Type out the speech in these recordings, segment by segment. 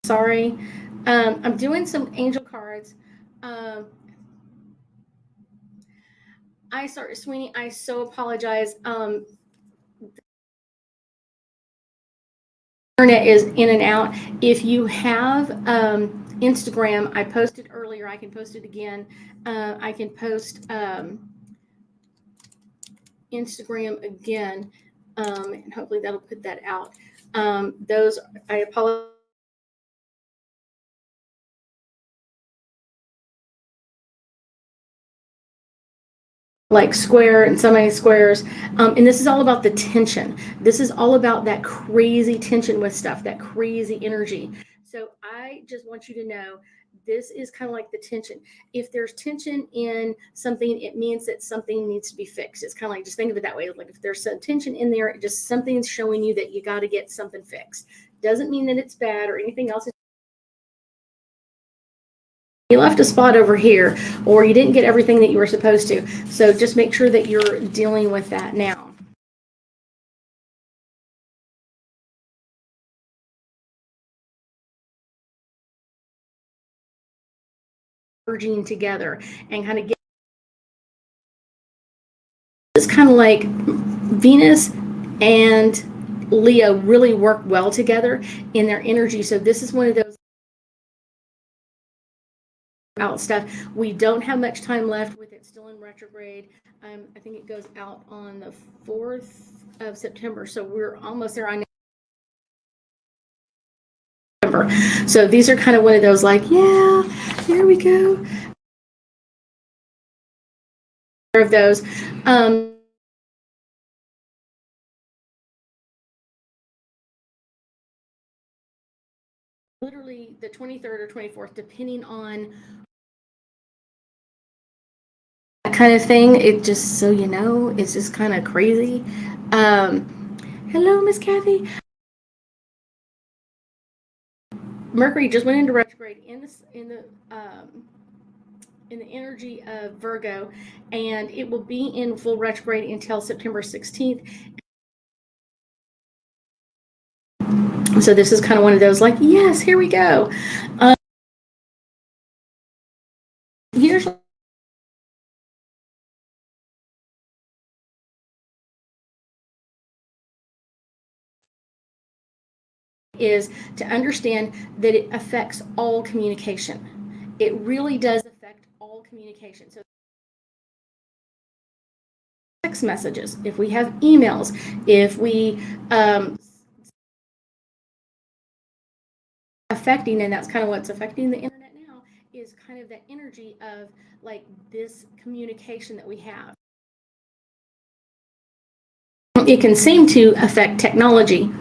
Sorry. I'm doing some angel cards. Um, Sweeney, I so apologize. Internet is in and out. If you have Instagram, I posted earlier. I can post it again. I can post Instagram again, and hopefully that'll put that out. Those, I apologize. Like square and semi squares. And this is all about the tension. This is all about that crazy tension with stuff, that crazy energy. So I just want you to know this is kind of like the tension. If there's tension in something, it means that something needs to be fixed. It's kind of like, just think of it that way. Like if there's some tension in there, just something's showing you that you got to get something fixed. Doesn't mean that it's bad or anything else. You left a spot over here, or you didn't get everything that you were supposed to. So just make sure that you're dealing with that now. Merging together and kind of get, it's kind of like Venus and Leo really work well together in their energy. So this is one of those out stuff. We don't have much time left with it still in retrograde. I think it goes out on the 4th of September. So we're almost there on November. So these are kind of one of those like, yeah, here we go. Of those. Literally the 23rd or 24th, depending on that kind of thing. It just, so you know, it's just kind of crazy. Hello, Miss Kathy. Mercury just went into retrograde in the energy of Virgo, and it will be in full retrograde until September 16th. So this is kind of one of those like, yes, here we go. Here's is to understand that it affects all communication. It really does affect all communication. So text messages, if we have emails, if we affecting, and that's kind of what's affecting the internet now, is kind of that energy of like this communication that we have. It can seem to affect technology.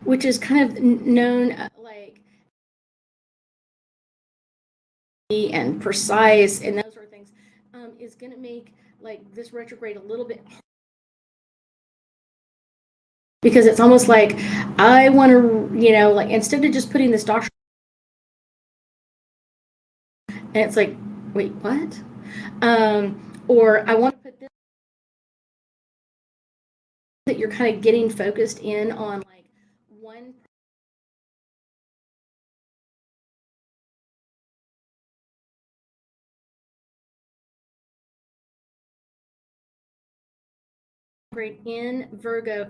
Which is kind of known like and precise and those sort of things, is going to make like this retrograde a little bit hard, because it's almost like I want to, like instead of just putting this doctrine, and it's like, wait, what? Or I want to put this, that you're kind of getting focused in on like one grade in Virgo.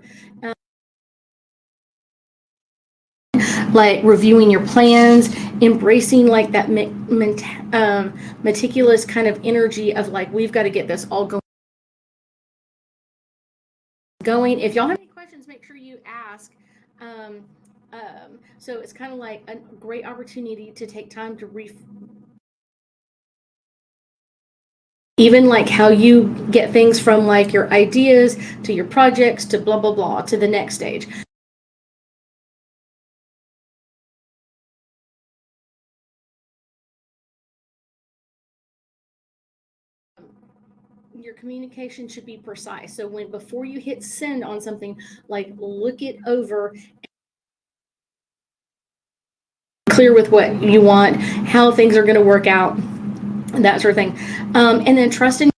Like reviewing your plans, embracing like that meticulous kind of energy of like, we've got to get this all going. If y'all have any questions, make sure you ask. So it's kind of like a great opportunity to take time to even like how you get things from like your ideas to your projects to blah blah blah to the next stage. Your communication should be precise. So when before you hit send on something, like look it over, clear with what you want, how things are going to work out. that sort of thing. And then trust in,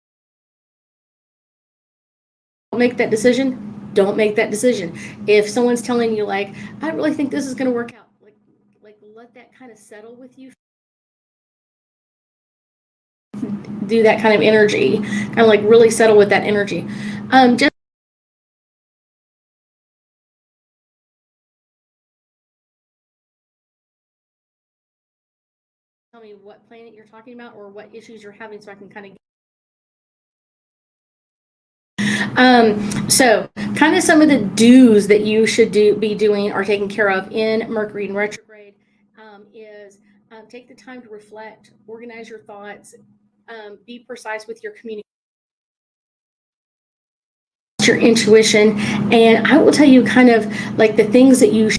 make that decision, don't make that decision. If someone's telling you like, I really think this is going to work out, like let that kind of settle with you. Do that kind of energy, kind of like really settle with that energy. Just tell me what planet you're talking about or what issues you're having so I can kind of so kind of some of the do's that you should be doing or taking care of in Mercury in retrograde is take the time to reflect, organize your thoughts, be precise with your communication, your intuition, and I will tell you kind of like the things that you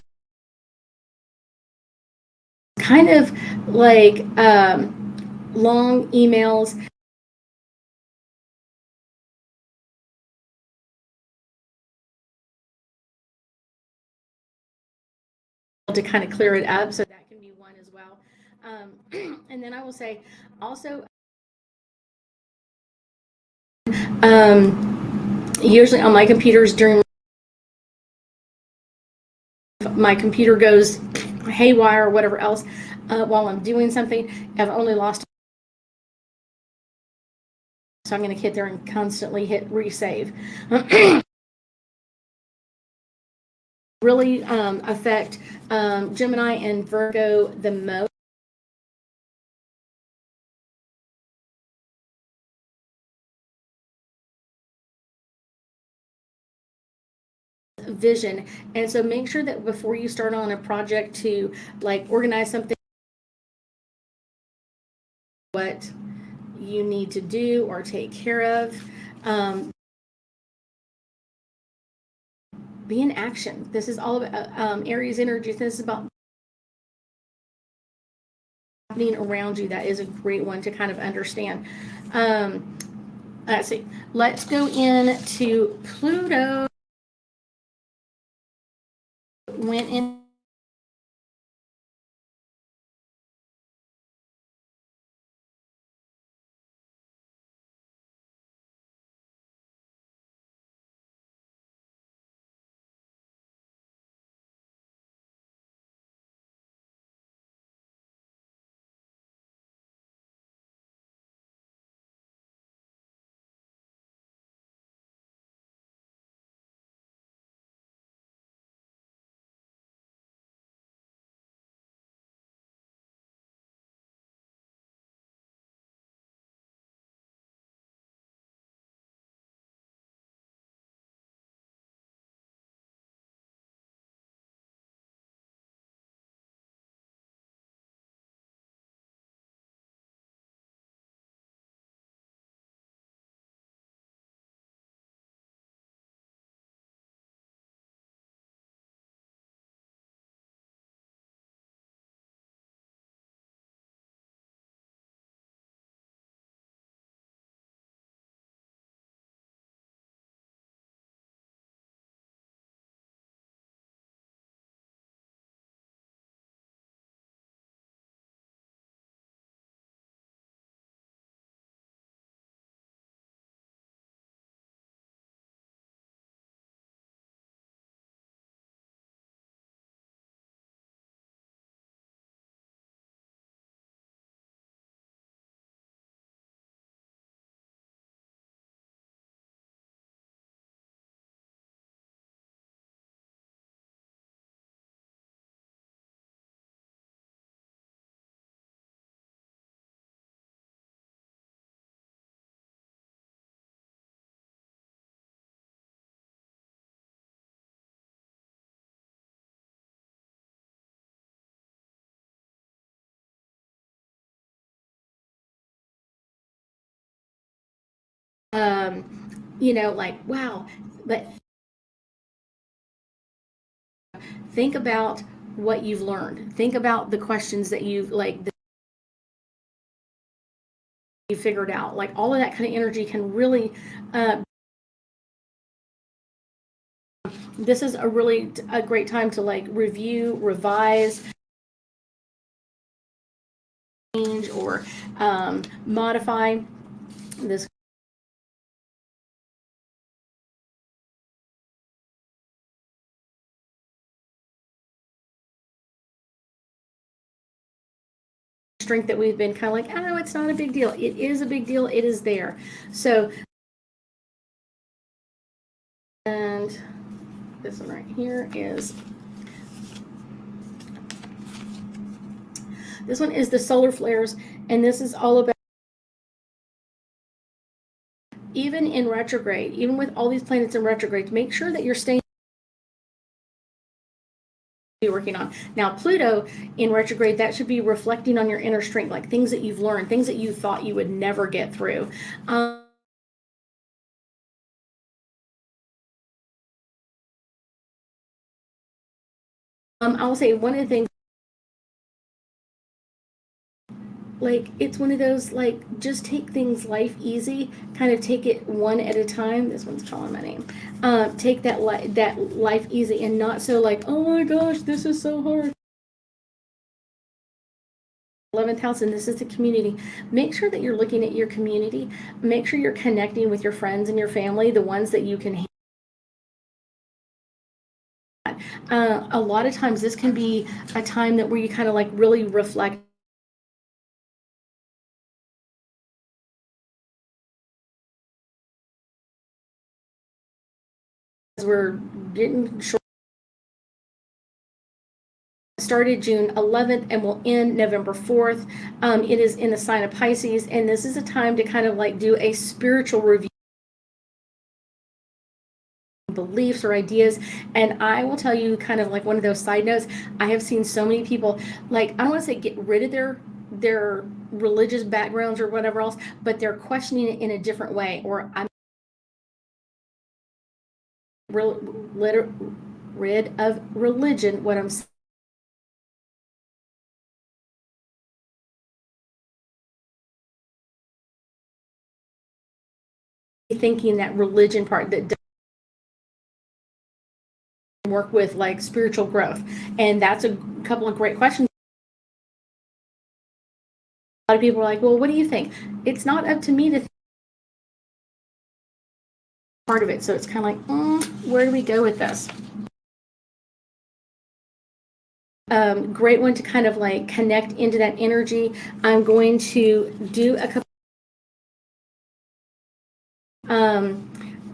kind of like long emails to kind of clear it up, so that can be one as well. And then I will say also usually on my computers during my computer goes haywire or whatever else while I'm doing something, I've only lost, so I'm going to hit there and constantly hit resave. Really affect Gemini and Virgo the most. Vision, and so make sure that before you start on a project to like organize something, what you need to do or take care of, be in action. This is all about Aries energy. This is about happening around you. That is a great one to kind of understand. Let's see. Let's go into Pluto. Went in like wow, but think about what you've learned. Think about the questions that you've like that you figured out. Like all of that kind of energy can really this is a great time to like review, revise, change or modify this strength that we've been kind of like, oh, it's not a big deal. It is a big deal. It is there. So, and this one right here is, this one is the solar flares, and this is all about, even in retrograde, even with all these planets in retrograde, make sure that you're staying working on. Now, Pluto in retrograde, that should be reflecting on your inner strength, like things that you've learned, things that you thought you would never get through. I'll say one of the things, like, it's one of those, like, just take things life easy, kind of take it one at a time. This one's calling my name. Take that life easy and not so like, oh my gosh, this is so hard. 11th house, and this is the community. Make sure that you're looking at your community. Make sure you're connecting with your friends and your family, the ones that you can. A lot of times this can be a time that where you kind of like really reflect. As we're getting short. Started June 11th and will end November 4th. It is in the sign of Pisces, and this is a time to kind of like do a spiritual review, beliefs or ideas. And I will tell you, kind of like one of those side notes, I have seen so many people, like, I don't want to say get rid of their religious backgrounds or whatever else, but they're questioning it in a different way. Or I'm rid of religion. What I'm thinking, that religion part that doesn't work with like spiritual growth. And that's a couple of great questions. A lot of people are like, well, what do you think? It's not up to me to think part of it. So it's kind of like, where do we go with this? Great one to kind of like connect into that energy. I'm going to do a couple.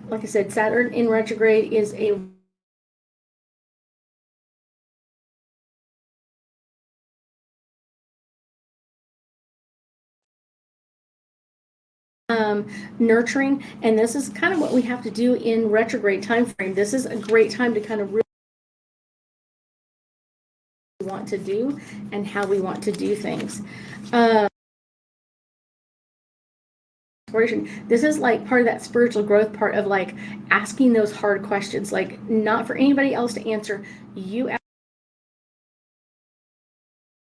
Like I said, Saturn in retrograde is a nurturing, and this is kind of what we have to do in retrograde time frame. This is a great time to kind of really want to do and how we want to do things. This is like part of that spiritual growth part of like asking those hard questions, like not for anybody else to answer. You ask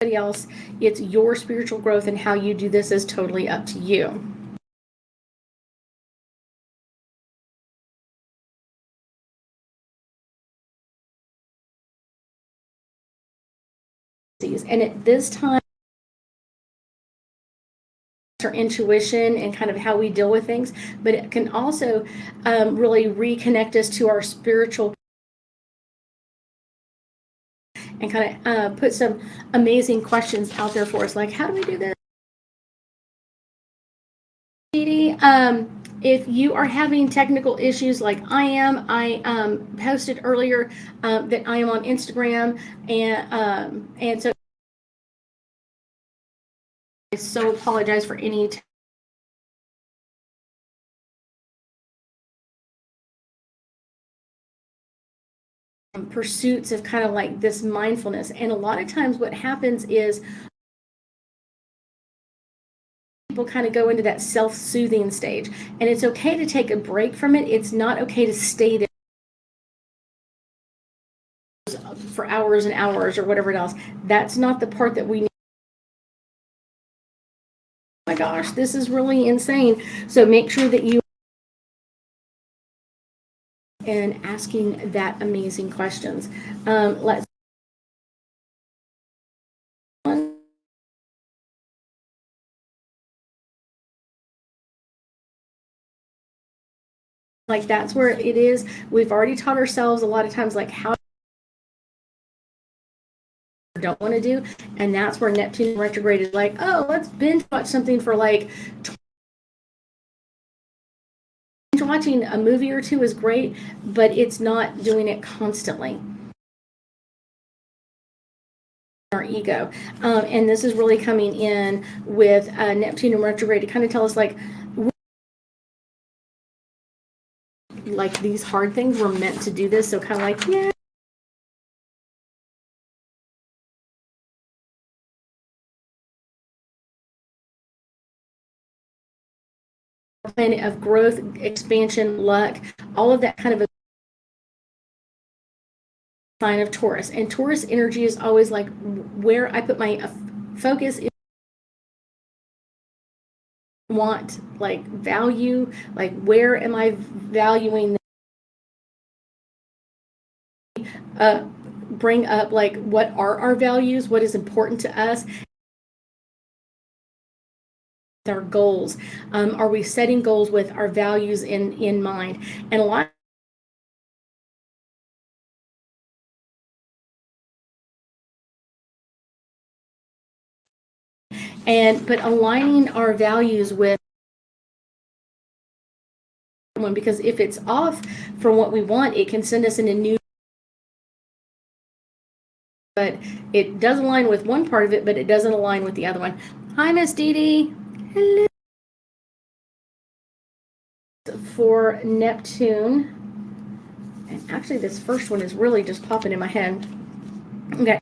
anybody else. It's your spiritual growth, and how you do this is totally up to you. And at this time, our intuition and kind of how we deal with things, but it can also really reconnect us to our spiritual and kind of put some amazing questions out there for us, like, how do we do this? If you are having technical issues like I am, I posted earlier that I am on Instagram, and so I so apologize for any pursuits of kind of like this mindfulness. And a lot of times what happens is people kind of go into that self-soothing stage, and it's okay to take a break from it. It's not okay to stay there for hours and hours or whatever else. That's not the part that we need. Oh my gosh, this is really insane. So make sure that you and asking that amazing questions. Let's Like that's where it is. We've already taught ourselves a lot of times like how we don't want to do, and that's where Neptune retrograde is like, oh, let's binge watch something for like watching a movie or two is great, but it's not doing it constantly. Our ego, and this is really coming in with Neptune and retrograde to kind of tell us like these hard things were meant to do this. So kind of like, yeah. Planet of growth, expansion, luck, all of that kind of a sign of Taurus. And Taurus energy is always like where I put my focus is want like value, like where am I valuing bring up like what are our values, what is important to us, our goals. Are we setting goals with our values in mind? And a lot but aligning our values with one, because if it's off from what we want, it can send us in a new, but it does align with one part of it, but it doesn't align with the other one. Hi, Miss Dee Dee. Hello. For Neptune, and actually this first one is really just popping in my head. Okay,